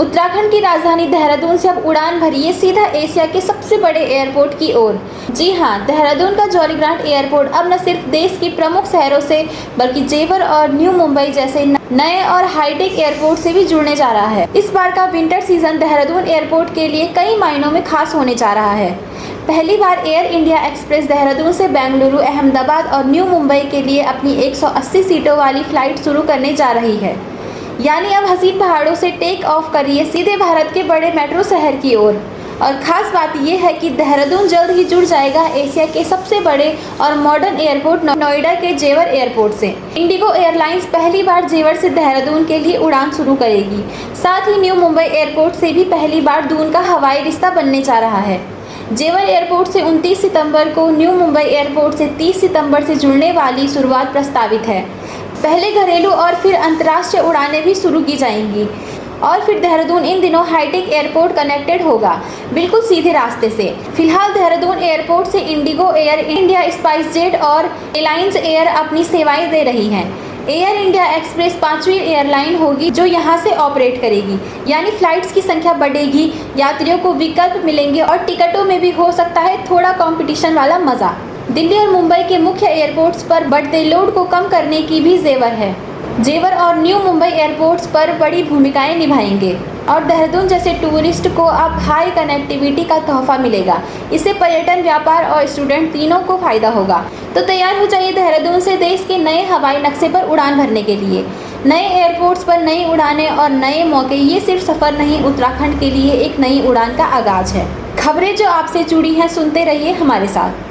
उत्तराखंड की राजधानी देहरादून से अब उड़ान भरिए सीधा एशिया के सबसे बड़े एयरपोर्ट की ओर। जी हां, देहरादून का जॉली ग्रांट एयरपोर्ट अब न सिर्फ देश के प्रमुख शहरों से बल्कि जेवर और न्यू मुंबई जैसे नए और हाईटेक एयरपोर्ट से भी जुड़ने जा रहा है। इस बार का विंटर सीजन देहरादून एयरपोर्ट के लिए कई मायनों में खास होने जा रहा है। पहली बार एयर इंडिया एक्सप्रेस देहरादून से बेंगलुरु, अहमदाबाद और न्यू मुंबई के लिए अपनी 180 सीटों वाली फ्लाइट शुरू करने जा रही है। यानी अब हसीन पहाड़ों से टेक ऑफ करिए सीधे भारत के बड़े मेट्रो शहर की ओर। और ख़ास बात यह है कि देहरादून जल्द ही जुड़ जाएगा एशिया के सबसे बड़े और मॉडर्न एयरपोर्ट नोएडा के जेवर एयरपोर्ट से। इंडिगो एयरलाइंस पहली बार जेवर से देहरादून के लिए उड़ान शुरू करेगी। साथ ही न्यू मुंबई एयरपोर्ट से भी पहली बार दून का हवाई रिश्ता बनने जा रहा है। जेवर एयरपोर्ट से 29 सितंबर को, न्यू मुंबई एयरपोर्ट से 30 सितंबर से जुड़ने वाली शुरुआत प्रस्तावित है। पहले घरेलू और फिर अंतर्राष्ट्रीय उड़ानें भी शुरू की जाएंगी और फिर देहरादून इन दिनों हाईटेक एयरपोर्ट कनेक्टेड होगा, बिल्कुल सीधे रास्ते से। फिलहाल देहरादून एयरपोर्ट से Indigo air India, spice jet और एलायंस एयर अपनी सेवाएं दे रही हैं। एयर इंडिया एक्सप्रेस 5वीं एयरलाइन होगी जो यहां से ऑपरेट करेगी, यानी फ्लाइट्स की संख्या बढ़ेगी, यात्रियों को विकल्प मिलेंगे और टिकटों में भी हो सकता है थोड़ा कंपटीशन वाला मज़ा। दिल्ली और मुंबई के मुख्य एयरपोर्ट्स पर बढ़ते लोड को कम करने की भी जेवर है। जेवर और न्यू मुंबई एयरपोर्ट्स पर बड़ी भूमिकाएं निभाएंगे और देहरादून जैसे टूरिस्ट को अब हाई कनेक्टिविटी का तोहफा मिलेगा। इससे पर्यटन, व्यापार और स्टूडेंट तीनों को फायदा होगा। तो तैयार हो जाइए देहरादून से देश के नए हवाई नक्शे पर उड़ान भरने के लिए। नए एयरपोर्ट्स पर नई उड़ानें और नए मौके, ये सिर्फ सफ़र नहीं, उत्तराखंड के लिए एक नई उड़ान का आगाज है। खबरें जो आपसे जुड़ी हैं, सुनते रहिए हमारे साथ।